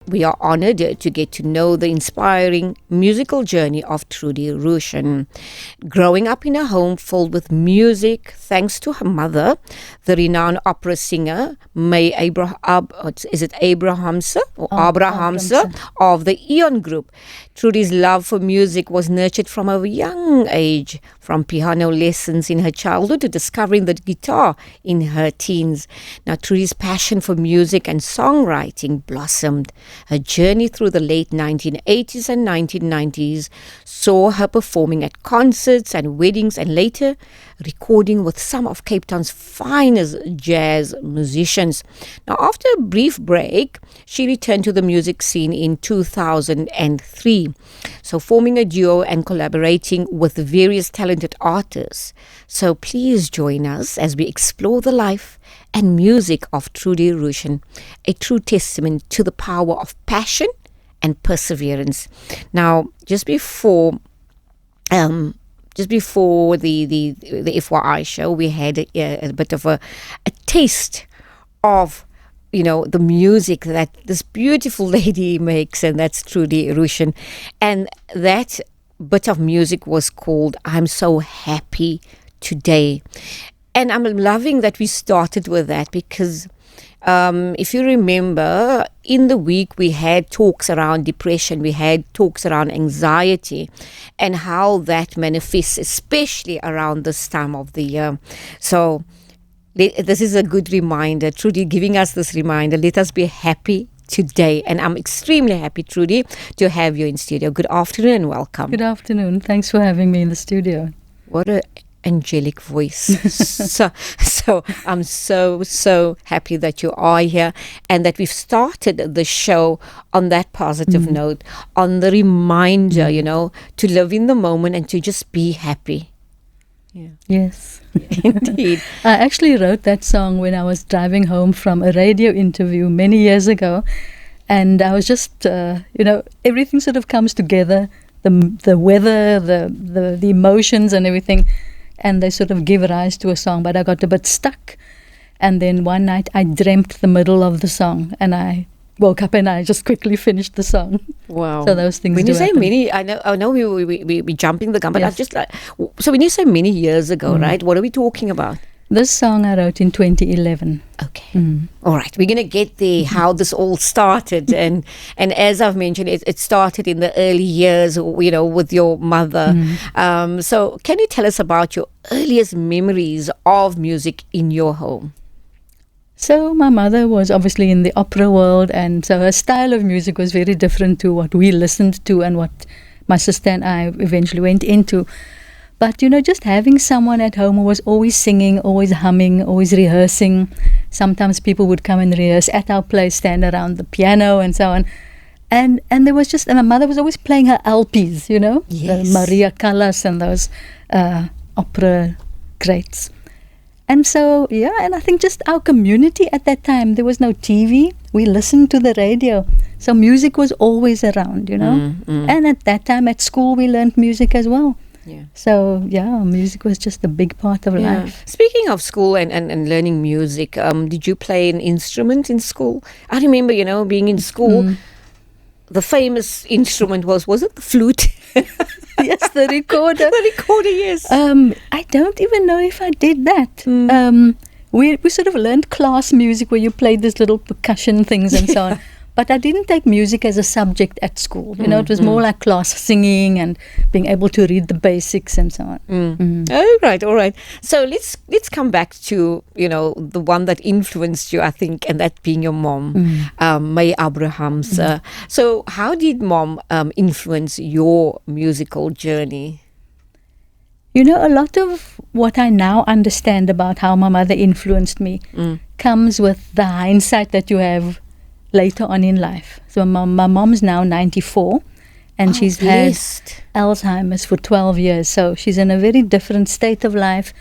we are honored to get to know the inspiring musical journey of Trudy Roshin. Growing up in a home filled with music, thanks to her mother, the renowned opera singer May Abrahamse of the Eoan Group. Trudy's love for music was nurtured from a young age, from piano lessons in her childhood to discovering the guitar in her teens. Now, Trudy's passion for music and songwriting blossomed. Her journey through the late 1980s and 1990s saw her performing at concerts and weddings, and later recording with some of Cape Town's finest jazz musicians. Now, after a brief break, she returned to the music scene in 2003. So forming a duo and collaborating with various talented artists. So please join us as we explore the life and music of Trudy Roshin, a true testament to the power of passion and perseverance. Now, just before the FYI show, we had a bit of a taste of the music that this beautiful lady makes, and that's Trudy Roshin. And that bit of music was called I'm So Happy Today. And I'm loving that we started with that because if you remember, in the week we had talks around depression, we had talks around anxiety and how that manifests, especially around this time of the year. So this is a good reminder, Trudy giving us this reminder. Let us be happy today. And I'm extremely happy, Trudy, to have you in studio. Good afternoon and welcome. Good afternoon. Thanks for having me in the studio. What a angelic voice. so I'm so happy that you are here and that we've started the show on that positive note, on the reminder, to live in the moment and to just be happy. Yeah. Yes. Indeed. I actually wrote that song when I was driving home from a radio interview many years ago, and I was just, everything sort of comes together, the weather, the emotions and everything, and they sort of give rise to a song. But I got a bit stuck, and then one night I dreamt the middle of the song, and I woke up and I just quickly finished the song. Wow. So those things when do you say happen. many, I know we jumping the gun, but Yes. I'm just like, so when you say many years ago, right, what are we talking about? This song I wrote in 2011. Okay. All right. We're going to get there, how this all started. And as I've mentioned, it started in the early years, with your mother. So can you tell us about your earliest memories of music in your home? So my mother was obviously in the opera world, and so her style of music was very different to what we listened to and what my sister and I eventually went into. But, just having someone at home who was always singing, always humming, always rehearsing. Sometimes people would come and rehearse at our place, stand around the piano and so on. And there was and my mother was always playing her LPs, Yes. the Maria Callas and those opera greats. And so, and I think just our community at that time, there was no TV. We listened to the radio. So music was always around, And at that time at school, we learned music as well. Yeah. So, music was just a big part of life. Speaking of school and learning music, did you play an instrument in school? I remember, being in school, the famous instrument was it the flute? Yes, the recorder. The recorder, yes. I don't even know if I did that. We sort of learned class music where you played these little percussion things and so on. But I didn't take music as a subject at school. It was more like class singing and being able to read the basics and so on. All right. So let's come back to, the one that influenced you, I think, and that being your mom, May Abrahamse. So how did mom influence your musical journey? A lot of what I now understand about how my mother influenced me comes with the hindsight that you have later on in life. So my mom's now 94 and she's blessed. had Alzheimer's for 12 years. So she's in a very different state of life.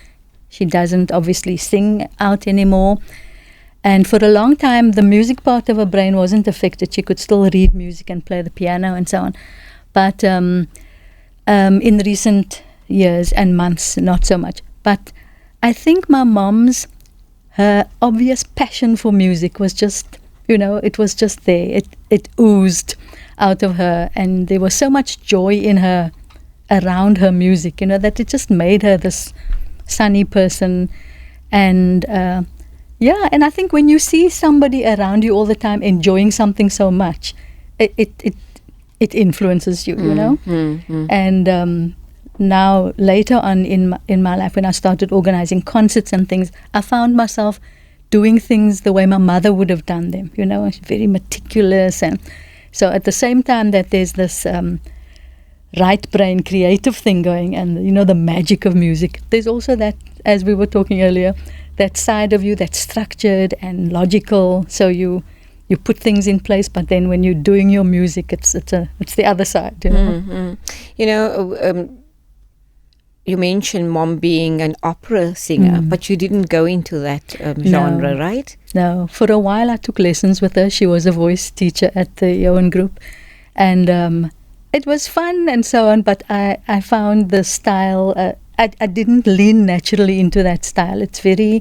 She doesn't obviously sing out anymore. And for a long time, the music part of her brain wasn't affected. She could still read music and play the piano and so on. But in recent years and months, not so much. But I think my her obvious passion for music was just, it was just there. it oozed out of her, and there was so much joy in her, around her music, that it just made her this sunny person. And and I think when you see somebody around you all the time enjoying something so much, it influences you, And now later on in my life, when I started organizing concerts and things, I found myself doing things the way my mother would have done them, very meticulous. And so at the same time that there's this right brain creative thing going, and the magic of music, there's also that, as we were talking earlier, that side of you that's structured and logical. So you put things in place, but then when you're doing your music, it's the other side. You mentioned mom being an opera singer, but you didn't go into that genre, right? No. For a while I took lessons with her. She was a voice teacher at the Eoan Group, and it was fun and so on, but I found the style, I didn't lean naturally into that style. It's very,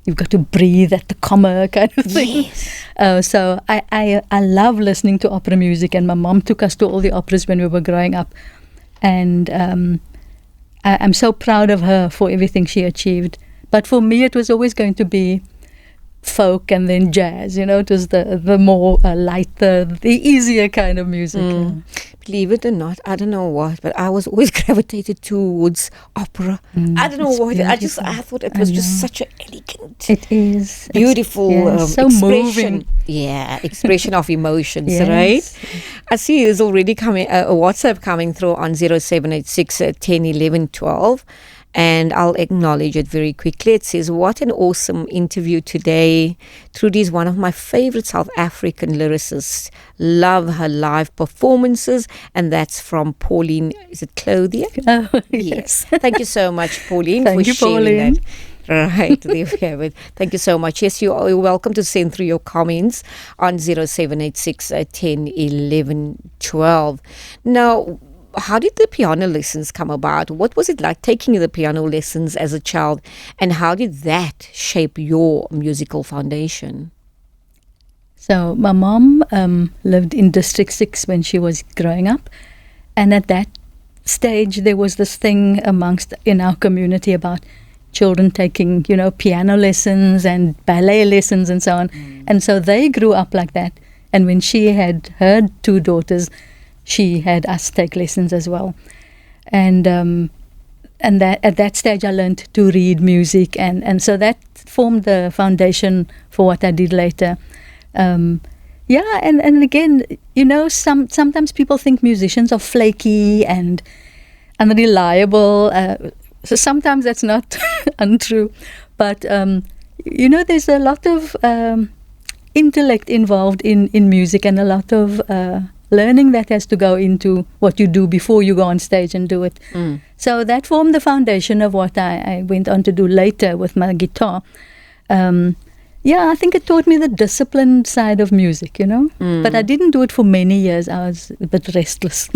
you've got to breathe at the comma kind of thing. Yes. So I love listening to opera music, and my mom took us to all the operas when we were growing up. And I'm so proud of her for everything she achieved. But for me, it was always going to be folk and then jazz. It was the more lighter, the easier kind of music. Believe it or not, I don't know what, but I was always gravitated towards opera. I don't know what. Beautiful. I thought it was just such an elegant, it is beautiful so expression. moving. Yeah, expression of emotions, Yes. right? I see there's already coming a WhatsApp coming through on 0786 10 11 12. And I'll acknowledge it very quickly. It says, what an awesome interview today. Trudy is one of my favorite South African lyricists. Love her live performances. And that's from Pauline. Is it Clothier? Oh, Yes. Thank you so much, Pauline, Thank for you, sharing Pauline. that. Right, there we have it. Thank you so much. Yes, you're welcome to send through your comments on 0786 10 11 12. Now, how did the piano lessons come about? What was it like taking the piano lessons as a child, and how did that shape your musical foundation? So my mom lived in District 6 when she was growing up, and at that stage there was this thing in our community about children taking, piano lessons and ballet lessons and so on. And so they grew up like that. And when she had her 2 daughters, she had us take lessons as well. And that at that stage I learned to read music, and so that formed the foundation for what I did later. And again, sometimes people think musicians are flaky and unreliable. So sometimes that's not untrue, but there's a lot of intellect involved in music, and a lot of learning that has to go into what you do before you go on stage and do it. So that formed the foundation of what I went on to do later with my guitar. I think it taught me the disciplined side of music, But I didn't do it for many years. I was a bit restless.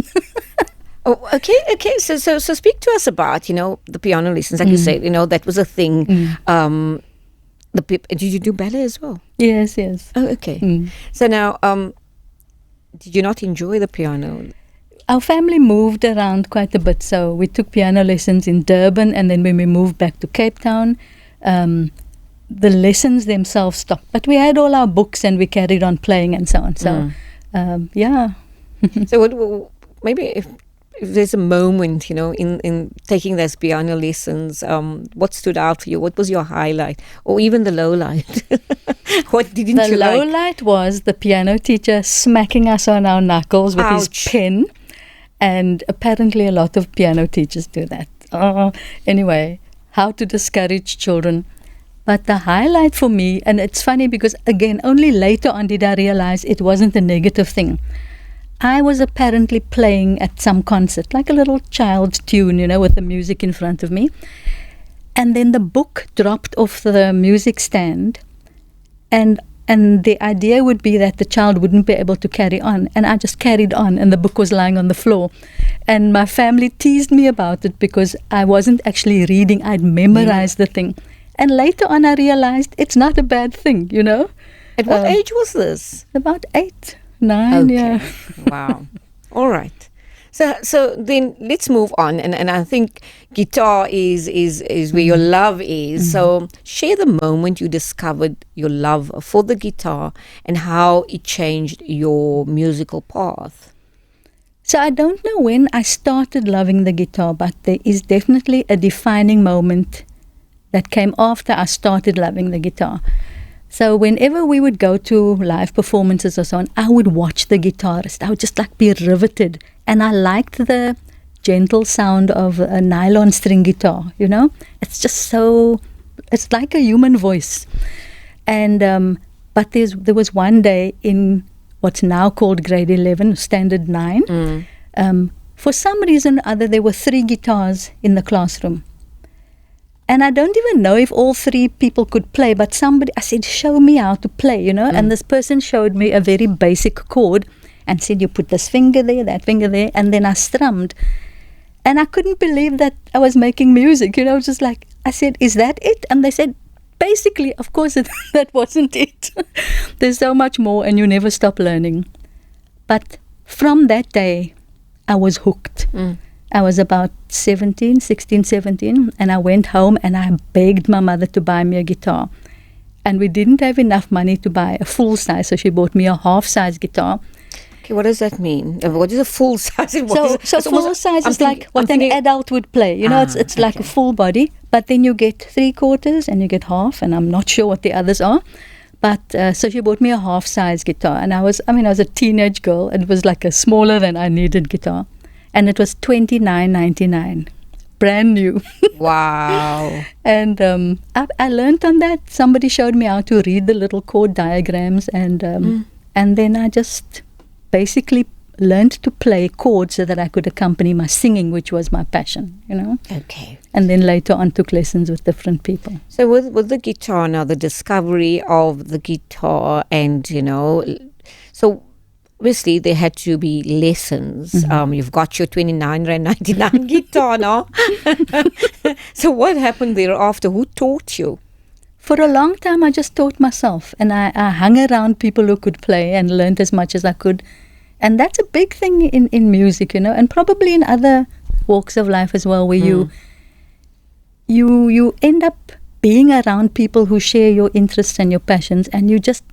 Oh, okay. So speak to us about, the piano lessons, like you said, that was a thing. Did you do ballet as well? Yes. Oh, okay. So now, did you not enjoy the piano? Our family moved around quite a bit, so we took piano lessons in Durban, and then when we moved back to Cape Town, the lessons themselves stopped. But we had all our books, and we carried on playing and so on. So, So maybe if there's a moment, in taking those piano lessons, what stood out for you? What was your highlight? Or even the low light? What didn't you like? The low light was the piano teacher smacking us on our knuckles with his pen. And apparently a lot of piano teachers do that. Anyway, how to discourage children. But the highlight for me, and it's funny because, again, only later on did I realize it wasn't a negative thing. I was apparently playing at some concert, like a little child's tune, with the music in front of me. And then the book dropped off the music stand, and the idea would be that the child wouldn't be able to carry on. And I just carried on, and the book was lying on the floor. And my family teased me about it because I wasn't actually reading. I'd memorized the thing. And later on I realized it's not a bad thing, At what age was this? About 8. 9, Okay. yeah. Wow. All right. So then let's move on, and I think guitar is where your love is. So share the moment you discovered your love for the guitar and how it changed your musical path. So I don't know when I started loving the guitar, but there is definitely a defining moment that came after I started loving the guitar. So whenever we would go to live performances or so on, I would watch the guitarist. I would just like be riveted. And I liked the gentle sound of a nylon string guitar, you know? It's just so, it's like a human voice. And, but there was one day in what's now called grade 11, standard 9. For some reason or other, there were 3 guitars in the classroom. And I don't even know if all 3 people could play, but I said, show me how to play, you know? And this person showed me a very basic chord and said, you put this finger there, that finger there, and then I strummed. And I couldn't believe that I was making music, you know, just like, I said, is that it? And they said, basically, of course, that wasn't it. There's so much more, and you never stop learning. But from that day, I was hooked. I was about 16, 17, and I went home and I begged my mother to buy me a guitar. And we didn't have enough money to buy a full size, so she bought me a half-size guitar. Okay, what does that mean? What is a full size? So full size is like what an adult would play. You know, it's like a full body, but then you get 3/4 and you get half, and I'm not sure what the others are. But so she bought me a half-size guitar, and I was a teenage girl. It was like a smaller than I needed guitar. And it was $29.99, brand new. Wow. And I learned on that. Somebody showed me how to read the little chord diagrams, and then I just basically learned to play chords so that I could accompany my singing, which was my passion, you know. Okay. And then later on took lessons with different people. So with the guitar now, the discovery of the guitar, and, you know, so obviously there had to be lessons. You've got your $29.99 guitar now. So what happened thereafter? Who taught you? For a long time, I just taught myself, and I hung around people who could play and learned as much as I could. And that's a big thing in music, you know, and probably in other walks of life as well, where you end up being around people who share your interests and your passions, and you just,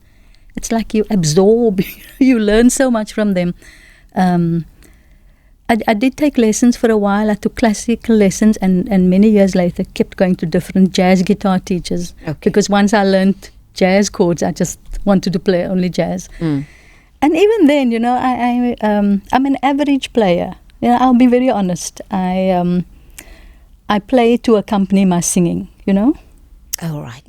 it's like you absorb, you learn so much from them. I did take lessons for a while. I took classical lessons, and many years later kept going to different jazz guitar teachers. Okay. Because once I learned jazz chords, I just wanted to play only jazz. And even then, you know, I'm an average player. You know, I'll be very honest. I play to accompany my singing, you know. All right.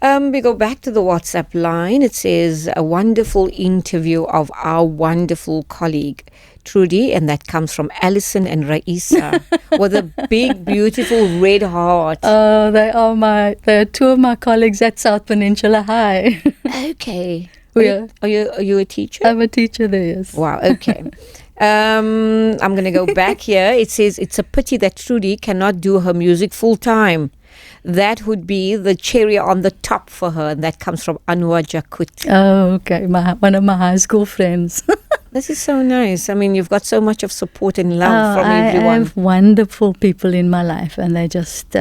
We go back to the WhatsApp line. It says a wonderful interview of our wonderful colleague, Trudy, and that comes from Alison and Raisa with a big, beautiful red heart. They are 2 of my colleagues at South Peninsula High. Okay. Yeah. Are you a teacher? I'm a teacher there, yes. Wow, okay. I'm going to go back here. It says it's a pity that Trudy cannot do her music full time. That would be the cherry on the top for her, and that comes from Anwar Jakut. Oh, okay. One of my high school friends. This is so nice. I mean, you've got so much of support and love from everyone. I have wonderful people in my life, and they're just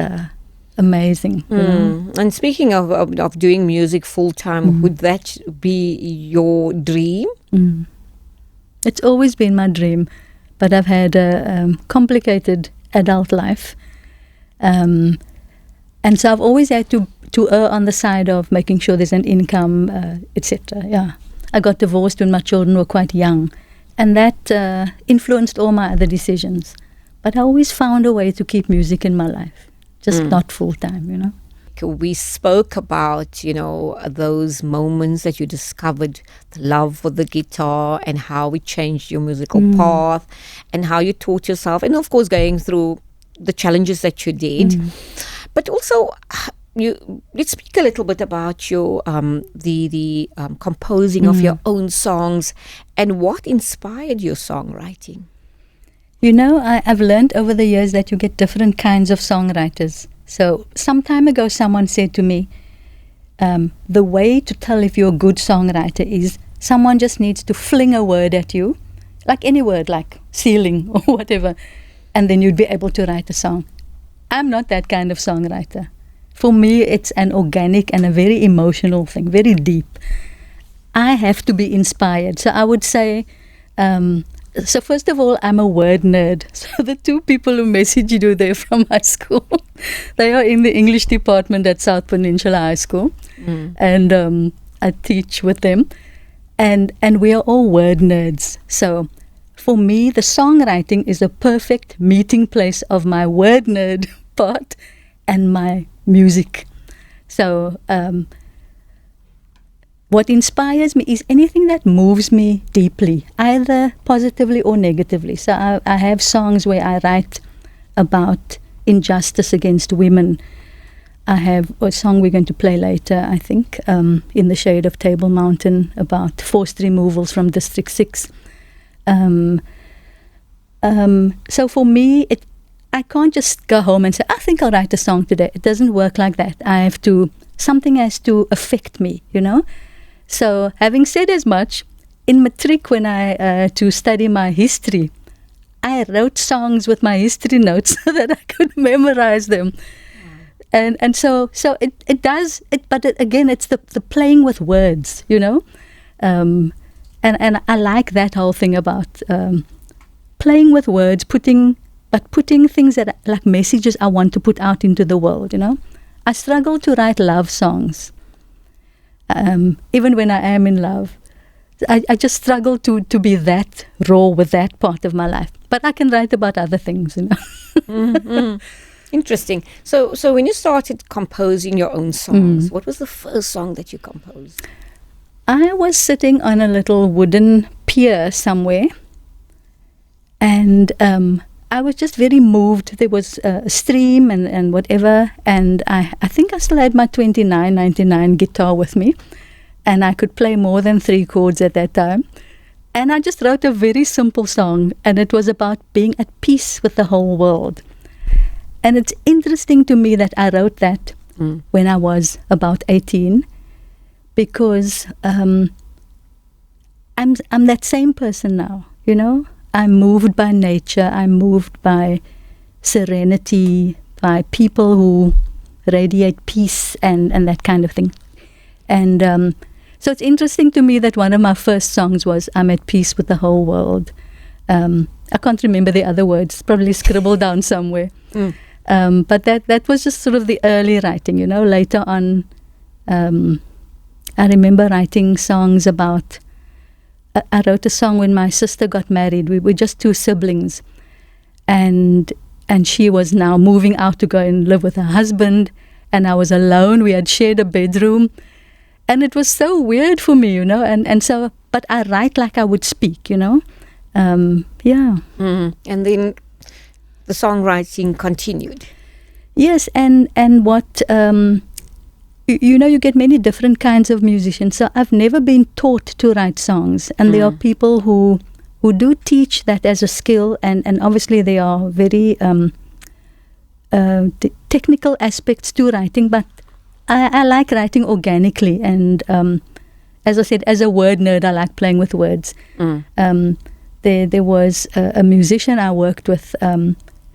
amazing. You know? And speaking of doing music full time, would that be your dream? It's always been my dream, but I've had a complicated adult life. And so I've always had to err on the side of making sure there's an income, etc. Yeah, I got divorced when my children were quite young, and that influenced all my other decisions. But I always found a way to keep music in my life, just not full time, you know. We spoke about, you know, those moments that you discovered the love for the guitar and how it changed your musical path and how you taught yourself, and of course going through the challenges that you did. But also, let's speak a little bit about your the composing of your own songs and what inspired your songwriting. You know, I've learned over the years that you get different kinds of songwriters. So some time ago, someone said to me, the way to tell if you're a good songwriter is someone just needs to fling a word at you, like any word, like ceiling or whatever, and then you'd be able to write a song. I'm not that kind of songwriter. For me, it's an organic and a very emotional thing, very deep. I have to be inspired. So I would say, so first of all, I'm a word nerd. So the two people who message you there from high school, they are in the English department at South Peninsula High School. And I teach with them. And we are all word nerds. So for me, the songwriting is a perfect meeting place of my word nerd part and my music. So what inspires me is anything that moves me deeply, either positively or negatively. So I have songs where I write about injustice against women. I have a song we're going to play later, I think, In the Shade of Table Mountain, about forced removals from District 6. So for me, I can't just go home and say, I think I'll write a song today. It doesn't work like that. Something has to affect me, you know. So having said as much, in matric when to study my history, I wrote songs with my history notes so that I could memorize them. And so it does, but again, it's the playing with words, you know. And I like that whole thing about playing with words, putting things that like messages I want to put out into the world, you know. I struggle to write love songs, even when I am in love. I just struggle to be that raw with that part of my life. But I can write about other things, you know. Mm-hmm. Interesting. So when you started composing your own songs, what was the first song that you composed? I was sitting on a little wooden pier somewhere, and I was just very moved. There was a stream and whatever, and I think I still had my 2999 guitar with me, and I could play more than 3 chords at that time. And I just wrote a very simple song, and it was about being at peace with the whole world. And it's interesting to me that I wrote that when I was about 18, because I'm that same person now, you know. I'm moved by nature. I'm moved by serenity, by people who radiate peace and that kind of thing. And so it's interesting to me that one of my first songs was I'm at peace with the whole world. I can't remember the other words, probably scribbled down somewhere. But that was just sort of the early writing, you know. Later on, I remember writing songs about... I wrote a song when my sister got married. We were just 2 siblings. And she was now moving out to go and live with her husband. And I was alone. We had shared a bedroom. And it was so weird for me, you know. And so, but I write like I would speak, you know. Yeah. And then the songwriting continued. Yes, and what... you know, you get many different kinds of musicians. So I've never been taught to write songs. And there are people who do teach that as a skill. And obviously there are very technical aspects to writing. But I like writing organically. And as I said, as a word nerd, I like playing with words. There was a musician I worked with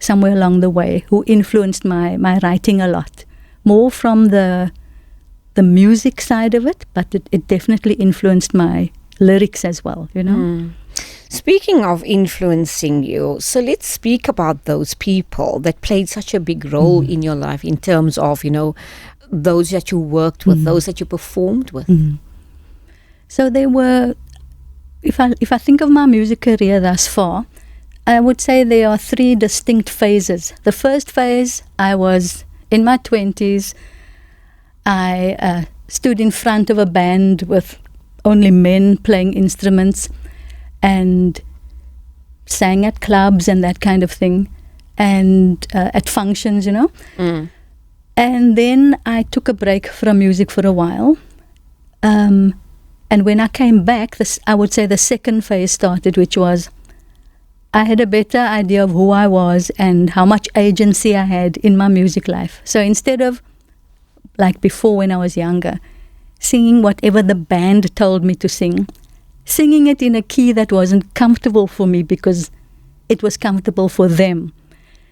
somewhere along the way who influenced my writing a lot. More from the music side of it, but it definitely influenced my lyrics as well, you know. Speaking of influencing you, so let's speak about those people that played such a big role in your life in terms of, you know, those that you worked with, those that you performed with. So there were, if I think of my music career thus far, I would say there are 3 distinct phases. The first phase, I was in my 20s. I stood in front of a band with only men playing instruments and sang at clubs and that kind of thing, and at functions, you know. And then I took a break from music for a while. And when I came back, I would say the second phase started, which was I had a better idea of who I was and how much agency I had in my music life. So instead of, like before when I was younger, singing whatever the band told me to sing, singing it in a key that wasn't comfortable for me because it was comfortable for them.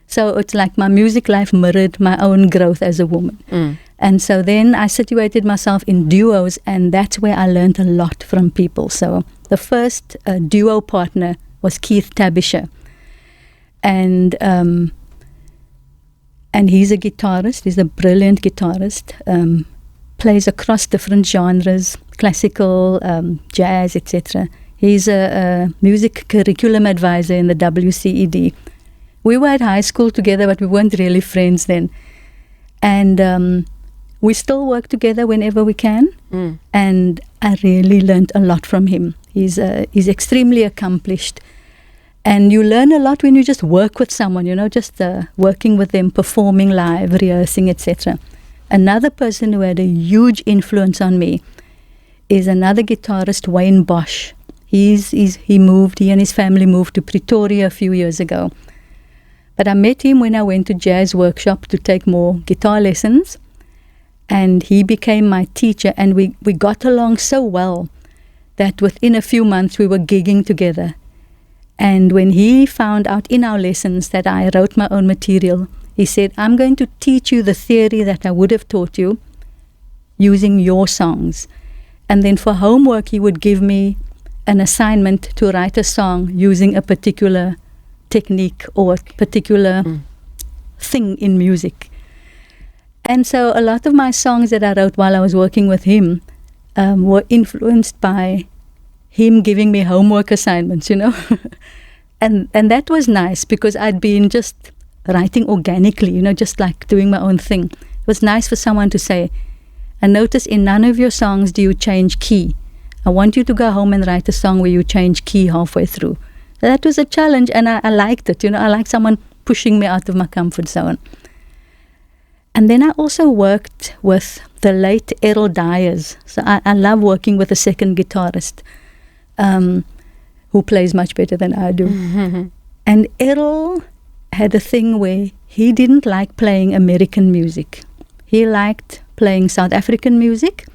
So it's like my music life mirrored my own growth as a woman. And so then I situated myself in duos, and that's where I learned a lot from people. So the first duo partner was Keith Tabisher. And he's a guitarist. He's a brilliant guitarist. Plays across different genres, classical, jazz, etc. He's a music curriculum advisor in the WCED. We were at high school together, but we weren't really friends then. And we still work together whenever we can. And I really learned a lot from him. He's extremely accomplished. And you learn a lot when you just work with someone, just working with them, performing live, rehearsing, etc. Another person who had a huge influence on me is another guitarist, Wayne Bosch. He and his family moved to Pretoria a few years ago. But I met him when I went to jazz workshop to take more guitar lessons. And he became my teacher, and we got along so well that within a few months we were gigging together. And when he found out in our lessons that I wrote my own material, he said, I'm going to teach you the theory that I would have taught you using your songs. And then for homework, he would give me an assignment to write a song using a particular technique or a particular thing in music. And so a lot of my songs that I wrote while I was working with him were influenced by him giving me homework assignments, and that was nice because I'd been just writing organically, just like doing my own thing. It was nice for someone to say, I notice in none of your songs do you change key. I want you to go home and write a song where you change key halfway through. That was a challenge, and I liked it. I liked someone pushing me out of my comfort zone. And then I also worked with the late Errol Dyers. So I love working with a second guitarist who plays much better than I do. And Errol had a thing where he didn't like playing American music. He liked playing South African music,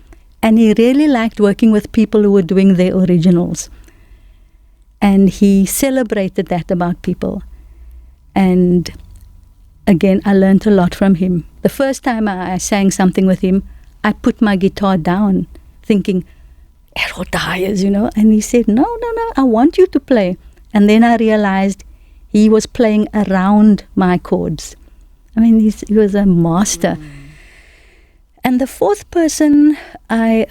and he really liked working with people who were doing their originals. And he celebrated that about people. And again, I learned a lot from him. The first time I sang something with him, I put my guitar down, thinking, Errol Dyers, And he said, no, I want you to play. And then I realized he was playing around my chords. I mean, he was a master. And the fourth person I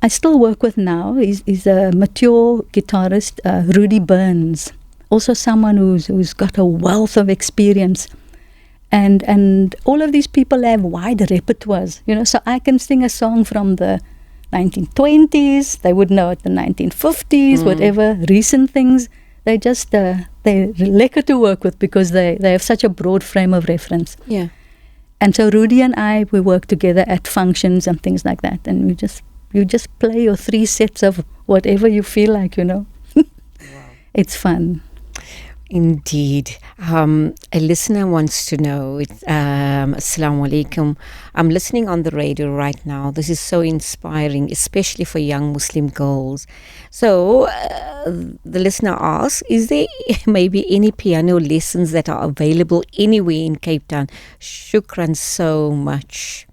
still work with now is a mature guitarist, Rudy Burns. Also someone who's got a wealth of experience. And all of these people have wide repertoires, so I can sing a song from the 1920s, they would know it, the 1950s, whatever, recent things. They just, they're lekker to work with because they have such a broad frame of reference. Yeah. And so Rudy and I, we work together at functions and things like that. And you just play your 3 sets of whatever you feel like, Wow. It's fun. Indeed. A listener wants to know, Assalamu alaikum. I'm listening on the radio right now. This is so inspiring, especially for young Muslim girls. So the listener asks, is there maybe any piano lessons that are available anywhere in Cape Town? Shukran so much.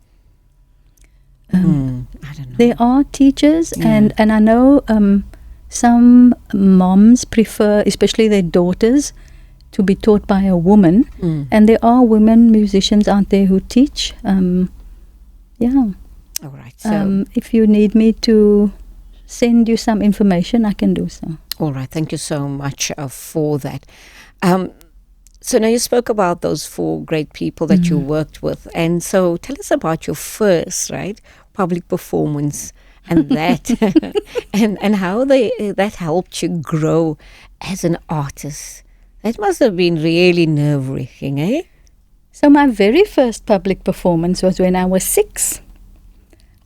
I don't know. There are teachers, and I know some moms prefer, especially their daughters, to be taught by a woman. And there are women musicians out there who teach. Yeah. All right. So if you need me to send you some information, I can do so. All right. Thank you so much for that. So now you spoke about those 4 great people that you worked with. And so tell us about your first, public performance. And that and how that helped you grow as an artist. That must have been really nerve-wracking, eh? So my very first public performance was when I was 6.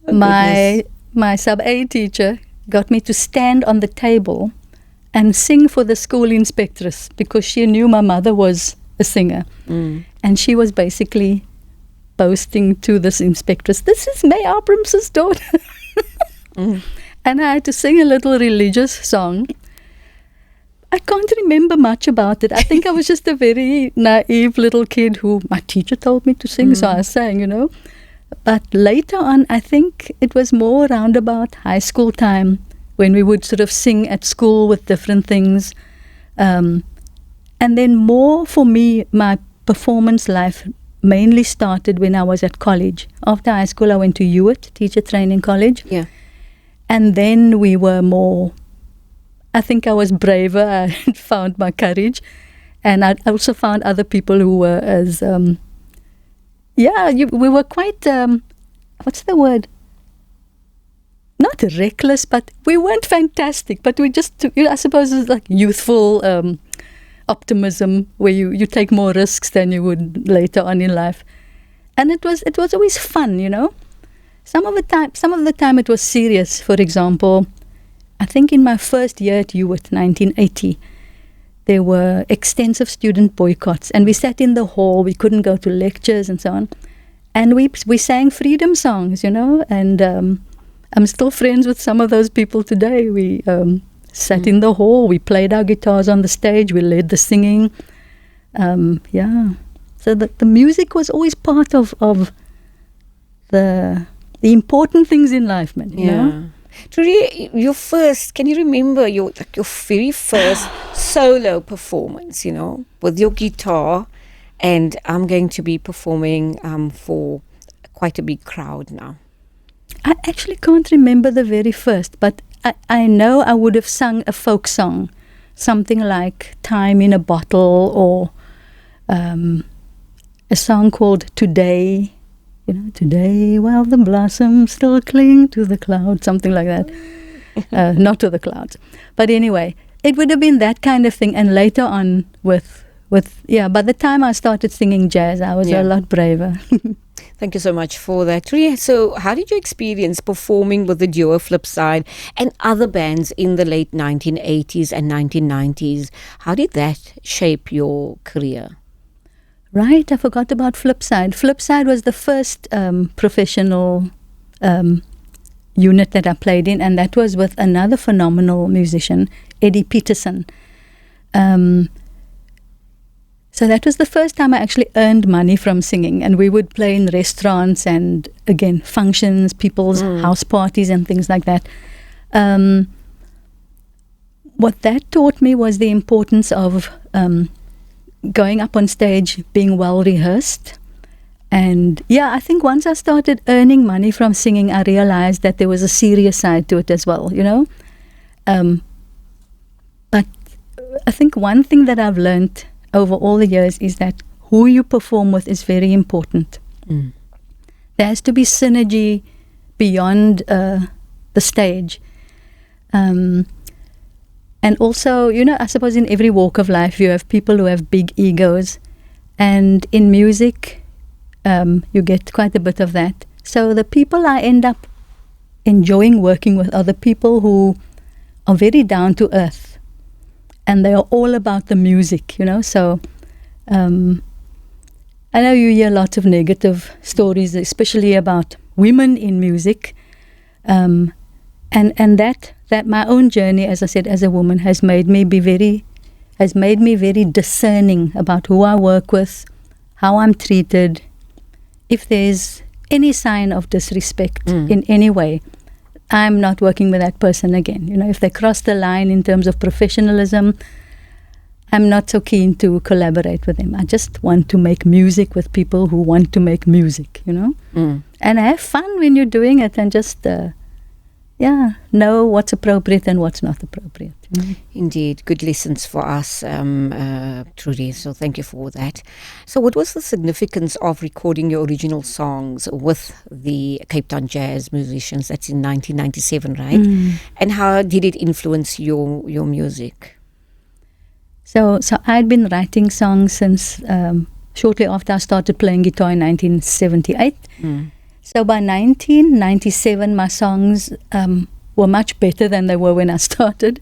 Oh, my sub-A teacher got me to stand on the table and sing for the school inspectress because she knew my mother was a singer. And she was basically boasting to this inspectress, this is May Abrahamse's daughter. and I had to sing a little religious song. I can't remember much about it. I think I was just a very naive little kid who my teacher told me to sing, so I sang. But later on, I think it was more around about high school time when we would sort of sing at school with different things. And then more for me, my performance life mainly started when I was at college. After high school, I went to Eoan, Teacher Training College. Yeah. And then we were more, I think I was braver. I had found my courage. And I also found other people who were as, we were quite, what's the word? Not reckless, but we weren't fantastic. But we just, I suppose it's like youthful optimism, where you take more risks than you would later on in life. And it was always fun, Some of the time it was serious. For example, I think in my first year at Eoan, 1980, there were extensive student boycotts, and we sat in the hall. We couldn't go to lectures and so on, and we sang freedom songs, And I'm still friends with some of those people today. We sat in the hall. We played our guitars on the stage. We led the singing. So the music was always part of the important things in life, man. You know? Trudy, can you remember your very first solo performance, with your guitar? And I'm going to be performing for quite a big crowd now. I actually can't remember the very first, but I know I would have sung a folk song, something like Time in a Bottle, or a song called Today. Today while the blossoms still cling to the clouds, something like that. Not to the clouds. But anyway, it would have been that kind of thing. And later on by the time I started singing jazz, I was a lot braver. Thank you so much for that. Trudy, so how did you experience performing with the duo Flipside and other bands in the late 1980s and 1990s? How did that shape your career? Right, I forgot about Flipside. Flipside was the first professional unit that I played in, and that was with another phenomenal musician, Eddie Peterson. So that was the first time I actually earned money from singing, and we would play in restaurants and, again, functions, people's house parties and things like that. What that taught me was the importance of going up on stage, being well rehearsed. And I think once I started earning money from singing, I realized that there was a serious side to it as well, But I think one thing that I've learned over all the years is that who you perform with is very important. There has to be synergy beyond the stage. And also, I suppose in every walk of life, you have people who have big egos. And in music, you get quite a bit of that. So the people I end up enjoying working with are the people who are very down to earth. And they are all about the music, So I know you hear lots of negative stories, especially about women in music. And that my own journey, as I said, as a woman, has made me very discerning about who I work with, how I'm treated. If there's any sign of disrespect in any way, I'm not working with that person again. If they cross the line in terms of professionalism, I'm not so keen to collaborate with them. I just want to make music with people who want to make music, And have fun when you're doing it, and just know what's appropriate and what's not appropriate. Indeed, good lessons for us, Trudy. So thank you for that. So what was the significance of recording your original songs with the Cape Town jazz musicians? That's in 1997, right? And how did it influence your music? So I'd been writing songs since shortly after I started playing guitar in 1978. So by 1997, my songs were much better than they were when I started.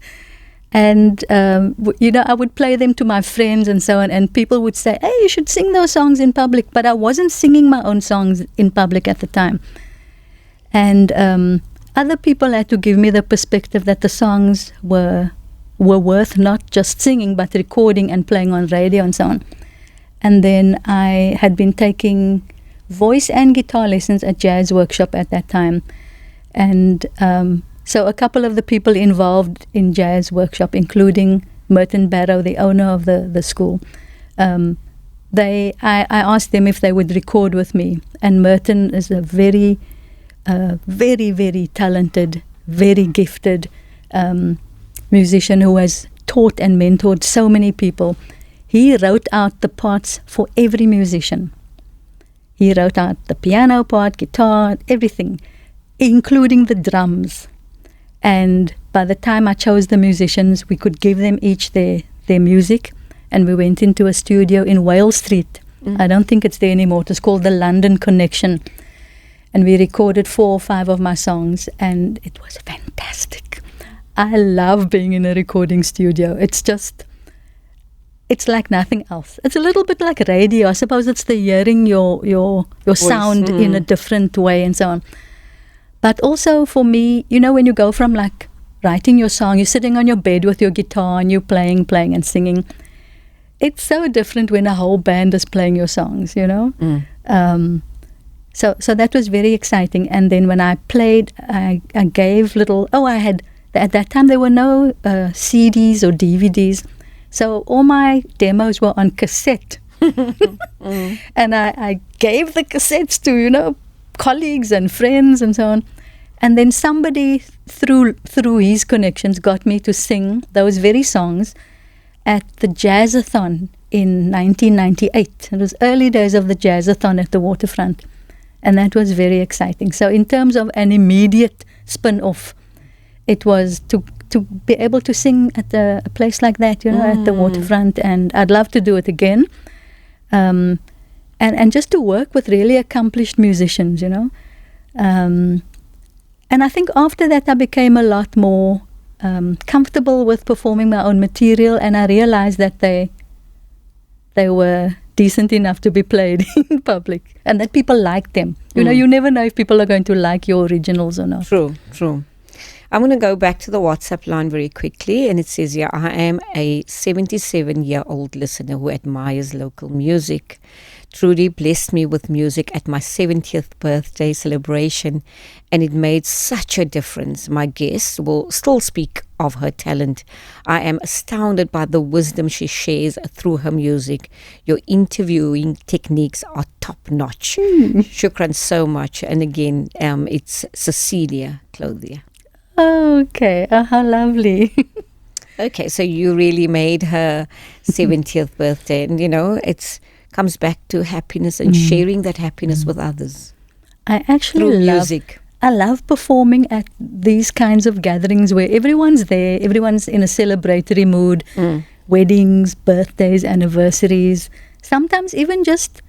And, I would play them to my friends and so on. And people would say, hey, you should sing those songs in public. But I wasn't singing my own songs in public at the time. And other people had to give me the perspective that the songs were worth not just singing but recording and playing on radio and so on. And then I had been taking voice and guitar lessons at Jazz Workshop at that time. And so a couple of the people involved in Jazz Workshop, including Merton Barrow, the owner of the school, I asked them if they would record with me. And Merton is a very, very talented, very gifted musician who has taught and mentored so many people. He wrote out the parts for every musician. He wrote out the piano part, guitar, everything, including the drums. And by the time I chose the musicians, we could give them each their music. And we went into a studio in Wales Street. I don't think it's there anymore. It was called the London Connection. And we recorded 4 or 5 of my songs. And it was fantastic. I love being in a recording studio. It's like nothing else. It's a little bit like radio. I suppose it's the hearing your sound in a different way and so on. But also for me, when you go from like writing your song, you're sitting on your bed with your guitar and you're playing and singing. It's so different when a whole band is playing your songs, So that was very exciting. And then when I played, I gave little. At that time there were no CDs or DVDs. So all my demos were on cassette. And I gave the cassettes to, colleagues and friends and so on. And then somebody through his connections got me to sing those very songs at the Jazzathon in 1998. It was early days of the Jazzathon at the waterfront. And that was very exciting. So in terms of an immediate spin-off, it was to be able to sing at a place like that, at the waterfront, and I'd love to do it again. And just to work with really accomplished musicians, And I think after that I became a lot more comfortable with performing my own material, and I realized that they were decent enough to be played in public and that people liked them. You never know if people are going to like your originals or not. True. I'm going to go back to the WhatsApp line very quickly, and it says here, I am a 77-year-old listener who admires local music. Trudy blessed me with music at my 70th birthday celebration, and it made such a difference. My guests will still speak of her talent. I am astounded by the wisdom she shares through her music. Your interviewing techniques are top-notch. Shukran so much. And again, it's Cecilia Clothier. Okay, how lovely. Okay, so you really made her 70th birthday, and it comes back to happiness and sharing that happiness with others. I actually through music. I love performing at these kinds of gatherings where everyone's there, everyone's in a celebratory mood, weddings, birthdays, anniversaries, sometimes even just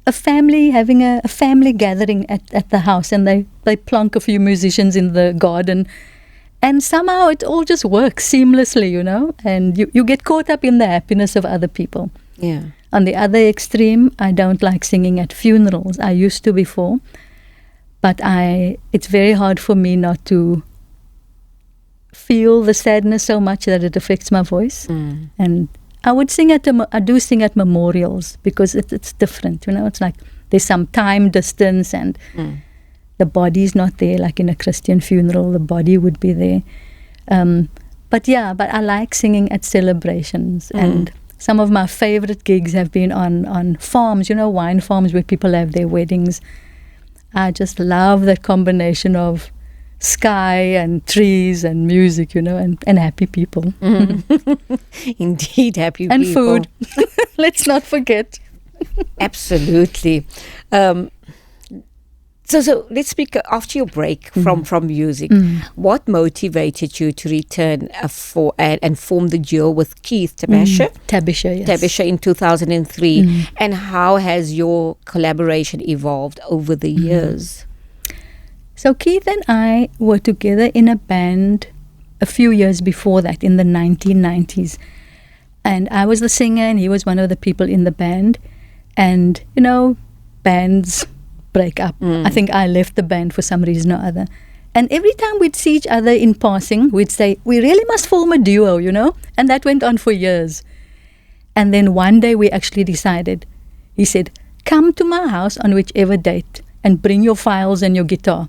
a family having a family gathering at the house, and they plonk a few musicians in the garden. And somehow it all just works seamlessly, and you get caught up in the happiness of other people. Yeah. On the other extreme, I don't like singing at funerals. I used to before, but it's very hard for me not to feel the sadness so much that it affects my voice. And I do sing at memorials because it's different, It's like there's some time distance and the body's not there, like in a Christian funeral, the body would be there. But I like singing at celebrations. And some of my favorite gigs have been on farms, wine farms where people have their weddings. I just love that combination of sky and trees and music, and happy people. Indeed, happy and people. And food. Let's not forget. Absolutely. So let's speak after your break from music. What motivated you to return and form the duo with Keith Tabasha? Tabisha, yes. Tabisha in 2003. And how has your collaboration evolved over the years? So Keith and I were together in a band a few years before that, in the 1990s. And I was the singer and he was one of the people in the band. And, bands break up. I think I left the band for some reason or other. And every time we'd see each other in passing, we'd say, we really must form a duo, And that went on for years. And then one day we actually decided, he said, come to my house on whichever date and bring your files and your guitar.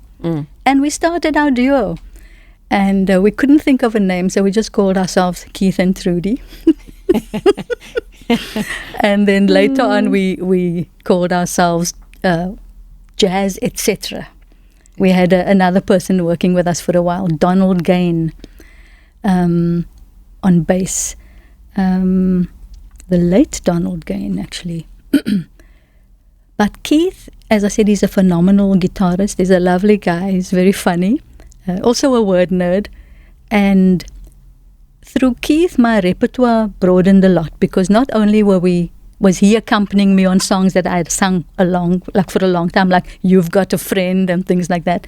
And we started our duo. And we couldn't think of a name, so we just called ourselves Keith and Trudy. And then later on, we called ourselves Jazz, etc. We had another person working with us for a while, Donald Gain, on bass. The late Donald Gain, actually. But Keith, as I said, he's a phenomenal guitarist. He's a lovely guy. He's very funny. Also a word nerd. And through Keith, my repertoire broadened a lot, because not only was he accompanying me on songs that I had sung for a long time, like You've Got a Friend and things like that,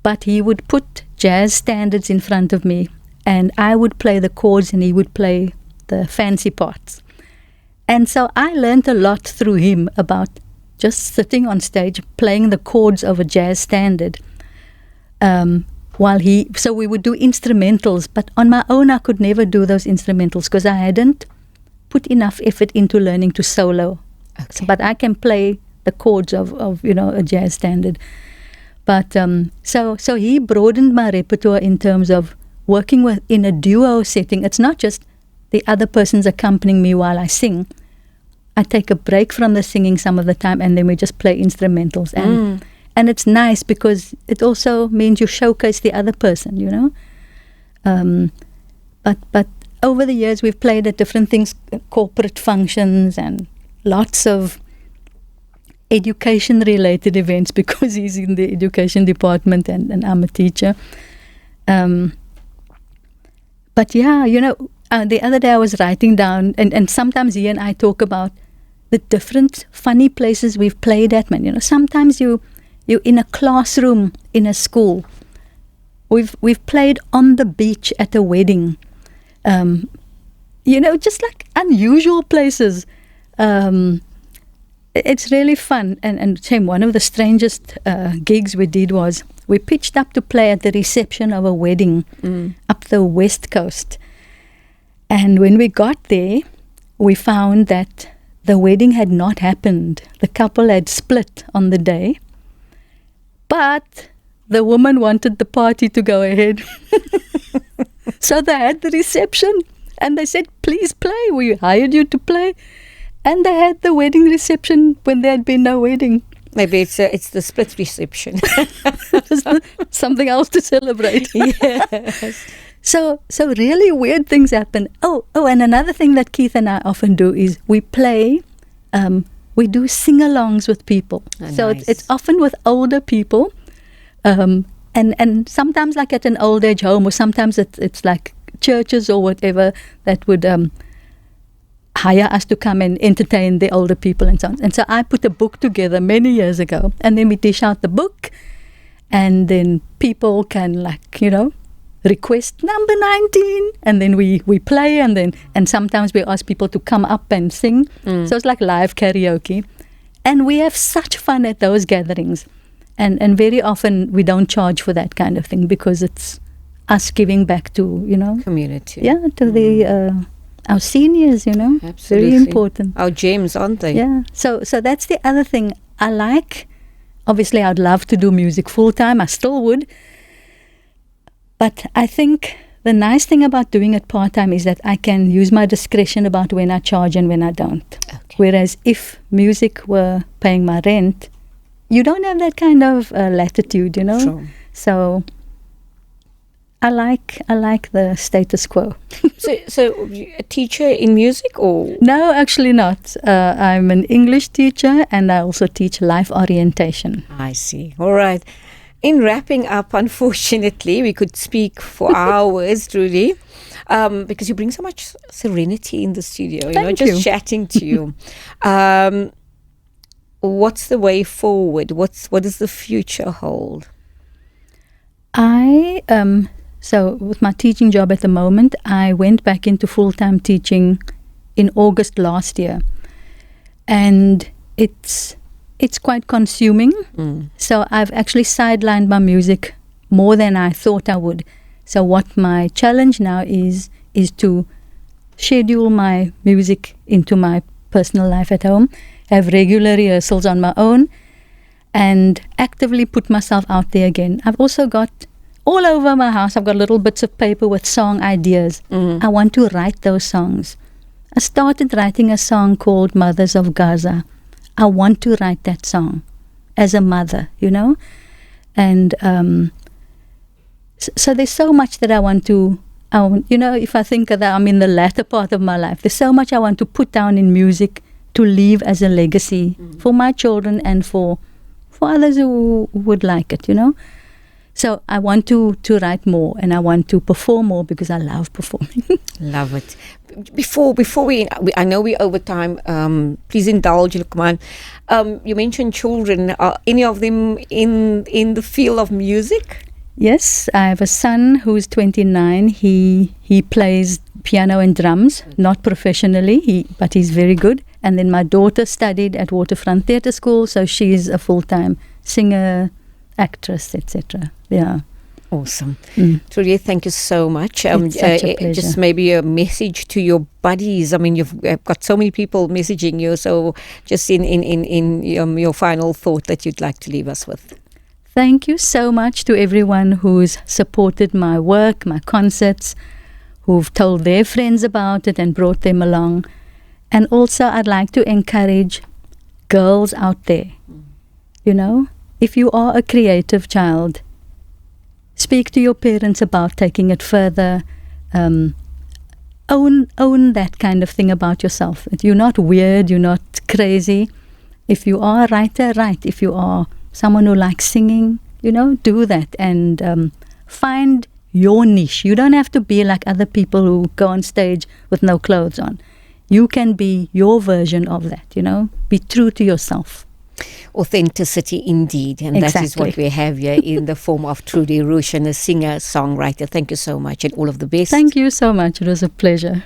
but he would put jazz standards in front of me, and I would play the chords and he would play the fancy parts. And so I learned a lot through him about just sitting on stage, playing the chords of a jazz standard. So we would do instrumentals, but on my own I could never do those instrumentals because I hadn't put enough effort into learning to solo. Okay. But I can play the chords of a jazz standard. But so he broadened my repertoire in terms of working in a duo setting. It's not just the other person's accompanying me while I sing. I take a break from the singing some of the time, and then we just play instrumentals. And it's nice because it also means you showcase the other person, But over the years, we've played at different things, corporate functions and lots of education-related events, because he's in the education department and I'm a teacher. But yeah, the other day I was writing down, and sometimes he and I talk about the different funny places we've played at, man. Sometimes you're in a classroom in a school. We've played on the beach at a wedding. Just like unusual places. It's really fun. And one of the strangest gigs we did was we pitched up to play at the reception of a wedding up the West Coast. And when we got there, we found that the wedding had not happened. The couple had split on the day. But the woman wanted the party to go ahead. So they had the reception and they said, please play. We hired you to play. And they had the wedding reception when there had been no wedding. Maybe it's the split reception. Something else to celebrate. Yes. So really weird things happen. Oh, and another thing that Keith and I often do is we play, we do sing-alongs with people. Oh, so nice. It's often with older people. And sometimes like at an old age home, or sometimes it's like churches or whatever that would hire us to come and entertain the older people and so on. And so I put a book together many years ago, and then we dish out the book, and then people can request number 19, and then we play, and sometimes we ask people to come up and sing. So it's like live karaoke. And we have such fun at those gatherings. And very often we don't charge for that kind of thing because it's us giving back to, community. Yeah, to the our seniors, Absolutely. Very important. Our gems, aren't they? Yeah. So that's the other thing I like. Obviously, I'd love to do music full time. I still would. But I think the nice thing about doing it part time is that I can use my discretion about when I charge and when I don't. Okay. Whereas if music were paying my rent, you don't have that kind of latitude, Sure. So I like the status quo. So a teacher in music, or? No, actually not. I'm an English teacher, and I also teach life orientation. I see. All right. In wrapping up, unfortunately, we could speak for hours, Trudy, because you bring so much serenity in the studio. Thank just you. Chatting to you. What's the way forward? What does the future hold? So with my teaching job at the moment, I went back into full-time teaching in August last year. And it's quite consuming. So I've actually sidelined my music more than I thought I would. So what my challenge now is to schedule my music into my personal life at home, have regular rehearsals on my own, and actively put myself out there again. I've also got, all over my house, I've got little bits of paper with song ideas. I want to write those songs. I started writing a song called Mothers of Gaza. I want to write that song as a mother, you know. And so there's so much that I want to, you know, if I think that I'm in the latter part of my life, there's so much I want to put down in music to leave as a legacy for my children and for others who would like it, you know. So I want to write more, and I want to perform more because I love performing. Love it. Before I know we're over time. Please indulge, Lukman. You mentioned children. Are any of them in the field of music? Yes, I have a son who's 29. He plays piano and drums, not professionally, but he's very good. And then my daughter studied at Waterfront Theatre School, so she's a full-time singer, actress, etc. Yeah. Awesome. Trudy, thank you so much. It's such a pleasure. Just maybe a message to your buddies. I mean, you've got so many people messaging you, so just in your final thought that you'd like to leave us with. Thank you so much to everyone who's supported my work, my concerts, who've told their friends about it and brought them along. And also I'd like to encourage girls out there, you know, if you are a creative child, speak to your parents about taking it further. Own that kind of thing about yourself. You're not weird, you're not crazy. If you are a writer, write. If you are someone who likes singing, you know, do that and find your niche. You don't have to be like other people who go on stage with no clothes on. You can be your version of that, you know. Be true to yourself. Authenticity indeed, and Exactly. that is what we have here in the form of Trudy Roshin, a singer, songwriter. Thank you so much and all of the best. Thank you so much. It was a pleasure.